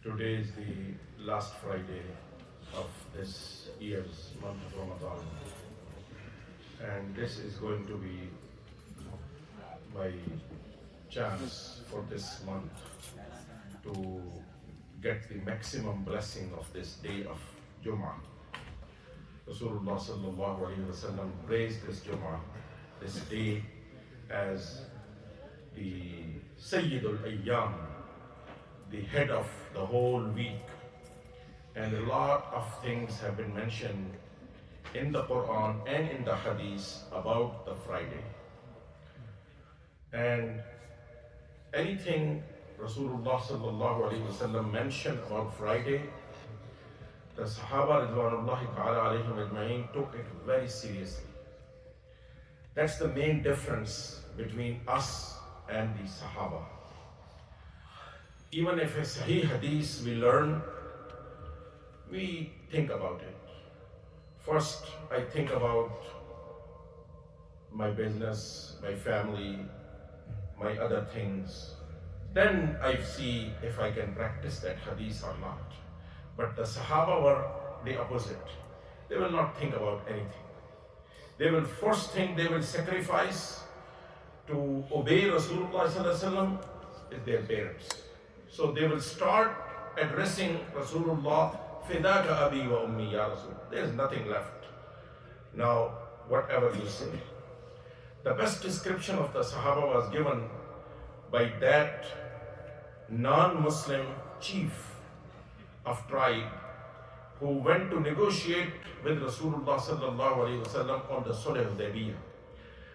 Today is the last Friday of this year's month of Ramadan, and this is going to be my chance for this month to get the maximum blessing of this day of Jummah. Rasulullah SAW praised this Jummah, this day, as the Sayyidul Ayyam, the head of the whole week. And a lot of things have been mentioned in the Quran and in the Hadith about the Friday. And anything Rasulullah SAW mentioned about Friday, the Sahaba Ridwanullahi ta'ala alayhim ajma'in took it very seriously. That's the main difference between us and the Sahaba. Even if a Sahih Hadith we learn, we think about it. First, I think about my business, my family, my other things. Then I see if I can practice that Hadith or not. But the Sahaba were the opposite. They will not think about anything. They will first thing they will sacrifice to obey Rasulullah SAW is their parents. So they will start addressing Rasulullah, Fidaka Abi wa Ummi Ya Rasul. There's nothing left. Now, whatever you say. The best description of the Sahaba was given by that non-Muslim chief of tribe who went to negotiate with Rasulullah SAW on the Sulh Hudaybiyah.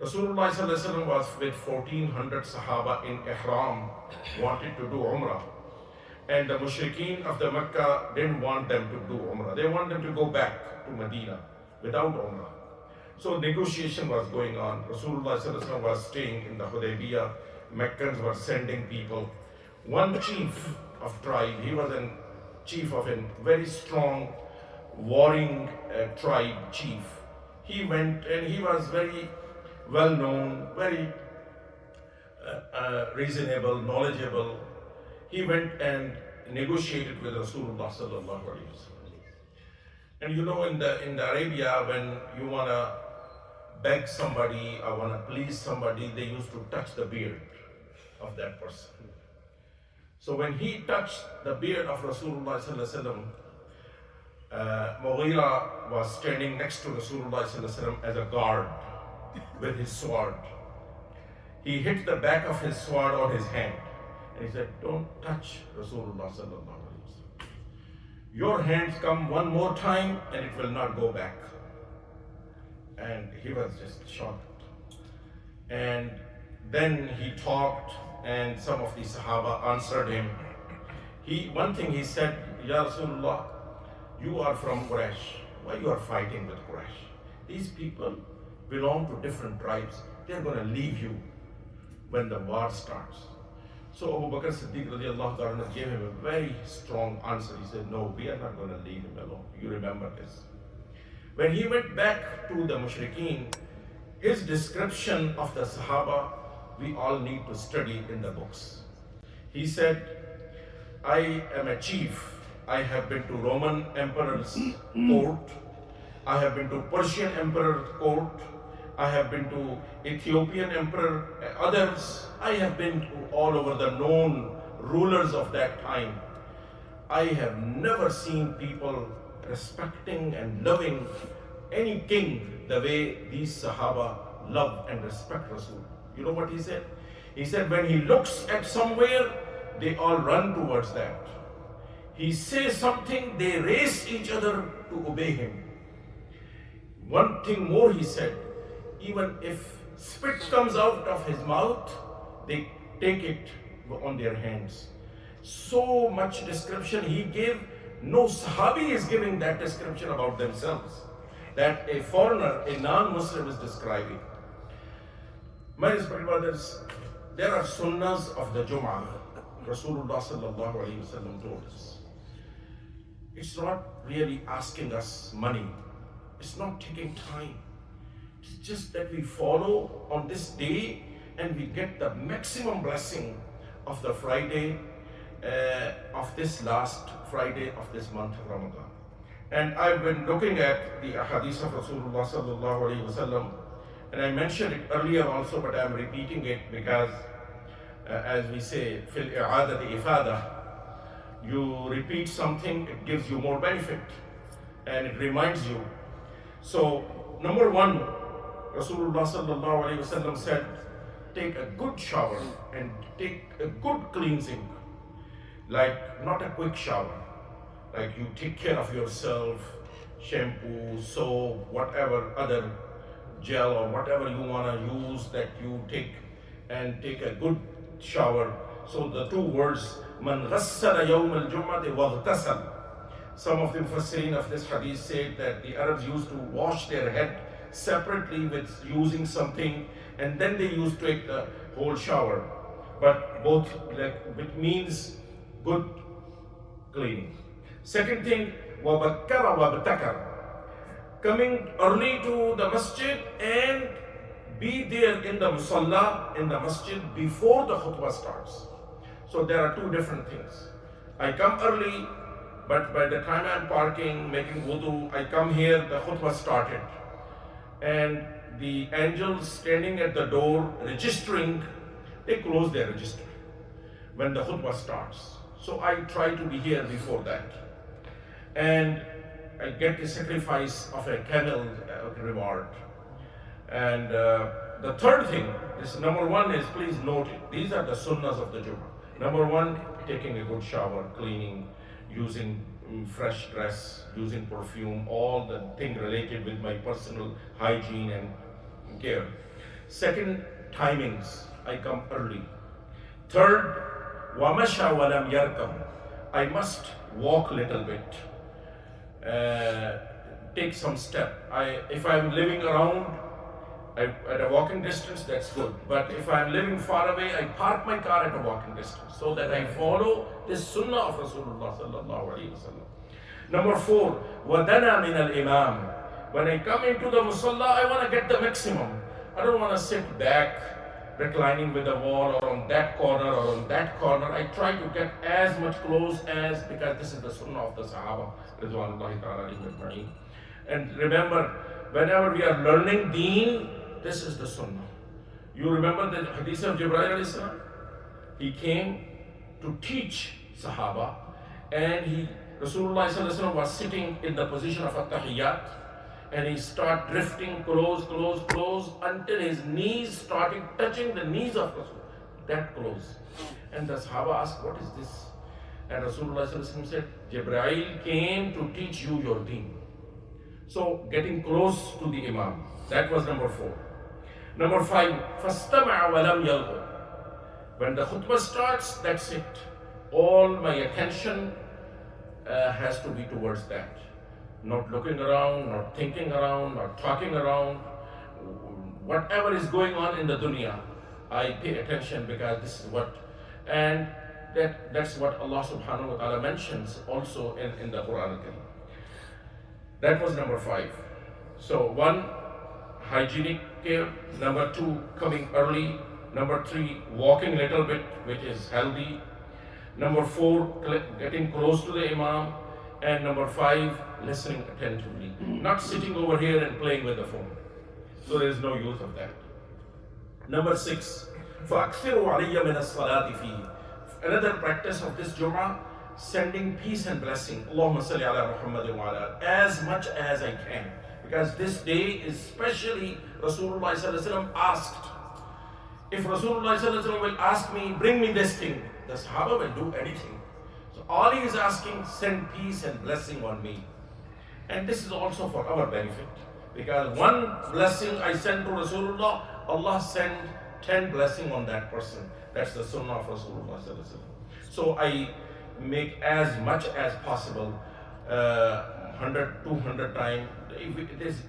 Rasulullah SAW was with 1400 Sahaba in Ihram, wanted to do Umrah. And the mushrikeen of the Mecca didn't want them to do Umrah. They wanted them to go back to Medina without Umrah. So negotiation was going on. Rasulullah SAW was staying in the Hudaybiyah. Meccans were sending people. One chief of tribe, he was a chief of a very strong warring tribe chief. He went and he was very well known, very reasonable, knowledgeable. He went and negotiated with Rasulullah sallallahu alaihi wasallam. And you know, in the Arabia, when you wanna beg somebody or wanna please somebody, they used to touch the beard of that person. So when he touched the beard of Rasulullah sallallahu alaihi wasallam, Mughira was standing next to Rasulullah sallallahu alaihi wasallam as a guard with his sword. He hit the back of his sword on his hand. And he said, don't touch Rasulullah sallallahu alaihi wasallam. Your hands come one more time and it will not go back. And he was just shocked. And then he talked and some of the Sahaba answered him. One thing he said, Ya Rasulullah, you are from Quraysh. Why you are fighting with Quraysh? These people belong to different tribes. They are going to leave you when the war starts. So Abu Bakr Siddiq radiallahu ta'ala gave him a very strong answer. He said, no, we are not going to leave him alone. You remember this. When he went back to the mushrikeen, his description of the Sahaba, we all need to study in the books. He said, I am a chief. I have been to Roman emperor's court. I have been to Persian emperor's court. I have been to Ethiopian emperor, others. I have been to all over the known rulers of that time. I have never seen people respecting and loving any king the way these Sahaba love and respect Rasul. You know what he said? He said when he looks at somewhere, they all run towards that. He says something, they race each other to obey him. One thing more he said, even if spit comes out of his mouth, they take it on their hands. So much description he gave. No Sahabi is giving that description about themselves, that a foreigner, a non-Muslim is describing. My respected brothers, there are sunnahs of the Jummah. Rasulullah sallallahu alaihi wasallam told us. It's not really asking us money. It's not taking time. It's just that we follow on this day and we get the maximum blessing of the Friday of of this last Friday of this month of Ramadan. And I've been looking at the hadith of Rasulullah SAW, and I mentioned it earlier also, but I'm repeating it because, as we say, fil i'adati ifada, you repeat something, it gives you more benefit, and it reminds you. So, number one, Rasulullah SAW said, take a good shower and take a good cleansing, like not a quick shower, like you take care of yourself, shampoo, soap, whatever other gel or whatever you want to use, that you take and take a good shower. So the two words, man ghassala yawm al-jum'ati waghtasal. Some of the mufassirin of this hadith said that the Arabs used to wash their head separately with using something, and then they used to take the whole shower. But both, like, it means good cleaning. Second thing, wabakkara wabtakar, coming early to the masjid and be there in the musalla, in the masjid, before the khutbah starts. So there are two different things. I come early, but by the time I'm parking, making wudu, I come here, the khutbah started. And the angels standing at the door registering, they close their register when the khutbah starts. So I try to be here before that. And I get the sacrifice of a camel reward. And the third thing, this number one is, please note it, these are the sunnahs of the Jummah. Number one, taking a good shower, cleaning, using fresh dress, using perfume, all the thing related with my personal hygiene and care. Second, timings, I come early. Third, wamasha walam yarkam, I must walk a little bit, take some step. If I'm living around, at a walking distance, that's good. But if I'm living far away, I park my car at a walking distance so that I follow this sunnah of Rasulullah SAW. Number four, wadana min al-imam. When I come into the musalla, I want to get the maximum. I don't want to sit back, reclining with the wall, or on that corner, or on that corner. I try to get as much close as, because this is the sunnah of the Sahaba, Ridwanullahi ta'ala alayhim. And remember, whenever we are learning deen, this is the sunnah. You remember the hadith of Jibreel alayhi salam? He came to teach Sahaba, and Rasulullah SAW was sitting in the position of at-tahiyyat, and he started drifting close until his knees started touching the knees of Rasulullah, that close. And the Sahaba asked, what is this? And Rasulullah SAW said, Jibreel came to teach you your deen. So getting close to the Imam, that was number four. Number five, فَاسْتَمَعَ وَلَمْ يَلْغُ. When the khutbah starts, that's it. All my attention has to be towards that. Not looking around, not thinking around, not talking around. Whatever is going on in the dunya, I pay attention, because this is what, and that's what Allah subhanahu wa ta'ala mentions also in the Quran. That was number five. So one, hygienic care. Number two, coming early. Number three, walking a little bit, which is healthy. Number four, getting close to the Imam. And number five, listening attentively. Not sitting over here and playing with the phone. So there is no use of that. Number six, فَأَكْثِرُوا عَلِيَّ مِنَ الصَّلَاةِ فِيهِ. Another practice of this Jummah, sending peace and blessing, Allahumma salli ala Muhammad wa ala, as much as I can. Because this day is specially, Rasulullah SAW asked. If Rasulullah SAW will ask me, bring me this thing, the Sahaba will do anything. So all he is asking, send peace and blessing on me. And this is also for our benefit. Because one blessing I send to Rasulullah, Allah send 10 blessings on that person. That's the sunnah of Rasulullah SAW. So I make as much as possible, 100, 200 times.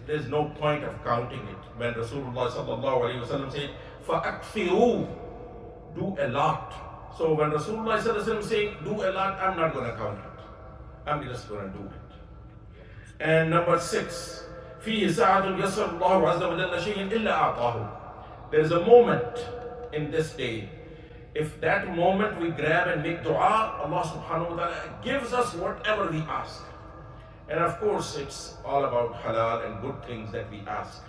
There's no point of counting it. When Rasulullah SAW said, فَأَكْثِرُوا, do a lot. So when Rasulullah SAW saying, do a lot, I'm not going to count it. I'm just going to do it. And number six, فِيهِ سَعَةٌ يَسَرُ اللَّهُ عَزَّ وَجَلَّ شَيْءٍ إِلَّا أَعْطَاهُ. There is a moment in this day, If that moment we grab and make dua, Allah subhanahu wa ta'ala gives us whatever we ask. And of course, it's all about halal and good things that we ask.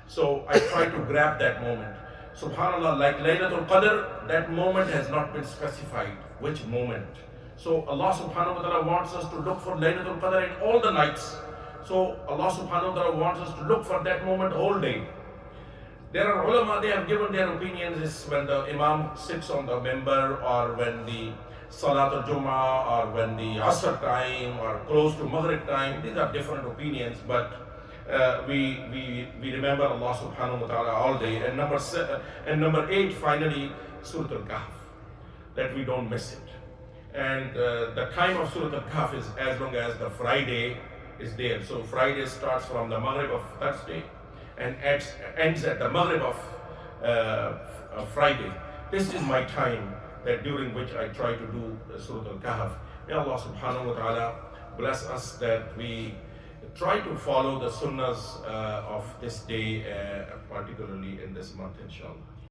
So I try to grab that moment. Subhanallah, like Laylatul Qadr, that moment has not been specified. Which moment? So Allah subhanahu wa ta'ala wants us to look for Laylatul Qadr in all the nights. So Allah subhanahu wa ta'ala wants us to look for that moment all day. There are ulama, they have given their opinions is when the imam sits on the member, or when the Salatul Jummah, or when the Asr time, or close to Maghrib time. These are different opinions, but we remember Allah subhanahu wa ta'ala all day. And number 8, finally, Surah Al-Kahf, that we don't miss it. And the time of Surah Al-Kahf is as long as the Friday is there. So Friday starts from the Maghrib of Thursday and ends at the Maghrib of Friday. This is my time that during which I try to do Surah Al-Kahf. May Allah subhanahu wa ta'ala bless us that we try to follow the sunnahs of this day, particularly in this month, inshallah.